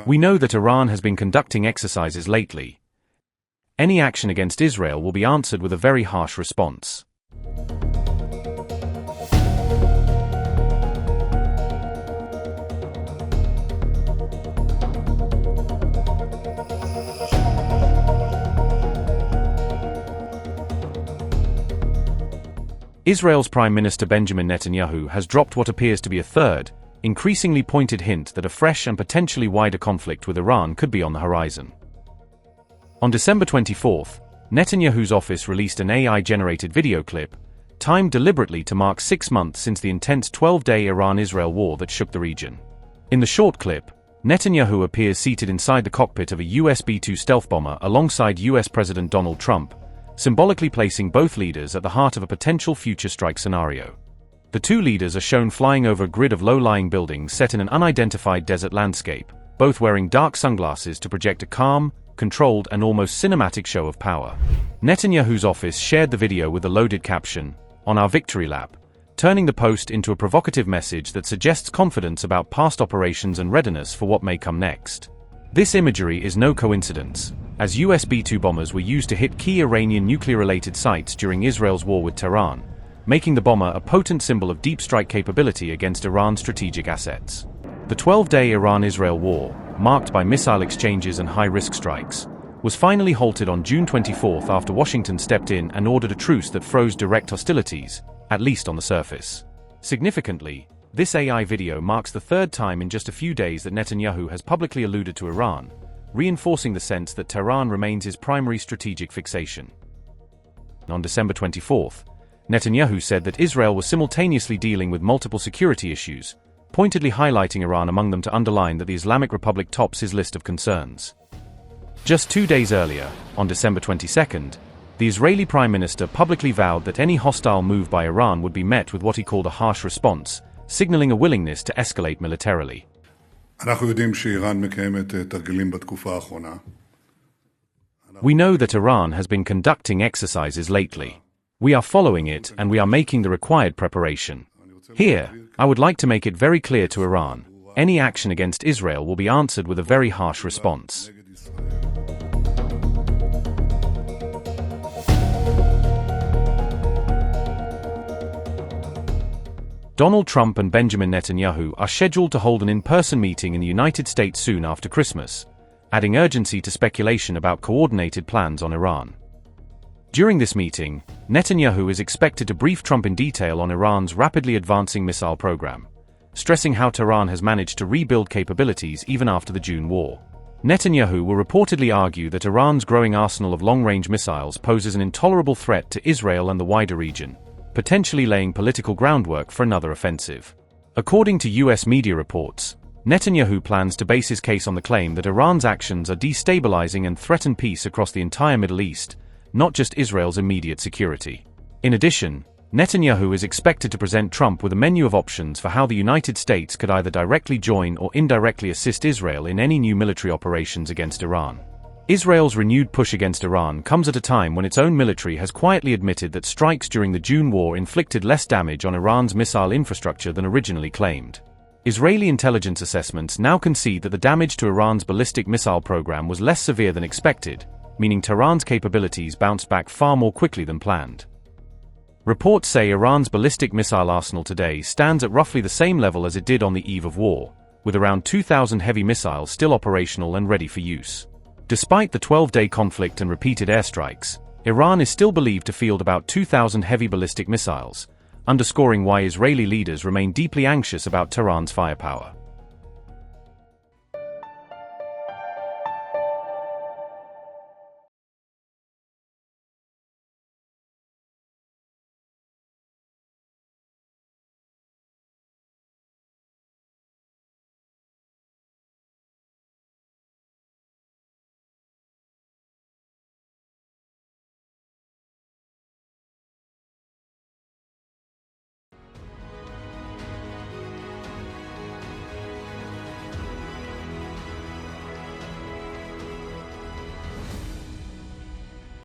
We know that Iran has been conducting exercises lately. Any action against Israel will be answered with a very harsh response. Israel's Prime Minister Benjamin Netanyahu has dropped what appears to be a third, increasingly pointed hint that a fresh and potentially wider conflict with Iran could be on the horizon. On December 24, Netanyahu's office released an AI-generated video clip, timed deliberately to mark 6 months since the intense 12-day Iran-Israel war that shook the region. In the short clip, Netanyahu appears seated inside the cockpit of a US B-2 stealth bomber alongside US President Donald Trump, symbolically placing both leaders at the heart of a potential future strike scenario. The two leaders are shown flying over a grid of low-lying buildings set in an unidentified desert landscape, both wearing dark sunglasses to project a calm, controlled and almost cinematic show of power. Netanyahu's office shared the video with a loaded caption, "On our victory lap," turning the post into a provocative message that suggests confidence about past operations and readiness for what may come next. This imagery is no coincidence, as US B-2 bombers were used to hit key Iranian nuclear-related sites during Israel's war with Tehran, making the bomber a potent symbol of deep strike capability against Iran's strategic assets. The 12-day Iran-Israel war, marked by missile exchanges and high-risk strikes, was finally halted on June 24 after Washington stepped in and ordered a truce that froze direct hostilities, at least on the surface. Significantly, this AI video marks the third time in just a few days that Netanyahu has publicly alluded to Iran, reinforcing the sense that Tehran remains his primary strategic fixation. On December 24, Netanyahu said that Israel was simultaneously dealing with multiple security issues, pointedly highlighting Iran among them to underline that the Islamic Republic tops his list of concerns. Just 2 days earlier, on December 22, the Israeli Prime Minister publicly vowed that any hostile move by Iran would be met with what he called a harsh response, signaling a willingness to escalate militarily. We know that Iran has been conducting exercises lately. We are following it and we are making the required preparation. Here, I would like to make it very clear to Iran, any action against Israel will be answered with a very harsh response. Donald Trump and Benjamin Netanyahu are scheduled to hold an in-person meeting in the United States soon after Christmas, adding urgency to speculation about coordinated plans on Iran. During this meeting, Netanyahu is expected to brief Trump in detail on Iran's rapidly advancing missile program, stressing how Tehran has managed to rebuild capabilities even after the June war. Netanyahu will reportedly argue that Iran's growing arsenal of long-range missiles poses an intolerable threat to Israel and the wider region, potentially laying political groundwork for another offensive. According to US media reports, Netanyahu plans to base his case on the claim that Iran's actions are destabilizing and threaten peace across the entire Middle East, not just Israel's immediate security. In addition, Netanyahu is expected to present Trump with a menu of options for how the United States could either directly join or indirectly assist Israel in any new military operations against Iran. Israel's renewed push against Iran comes at a time when its own military has quietly admitted that strikes during the June war inflicted less damage on Iran's missile infrastructure than originally claimed. Israeli intelligence assessments now concede that the damage to Iran's ballistic missile program was less severe than expected, meaning Tehran's capabilities bounced back far more quickly than planned. Reports say Iran's ballistic missile arsenal today stands at roughly the same level as it did on the eve of war, with around 2,000 heavy missiles still operational and ready for use. Despite the 12-day conflict and repeated airstrikes, Iran is still believed to field about 2,000 heavy ballistic missiles, underscoring why Israeli leaders remain deeply anxious about Tehran's firepower.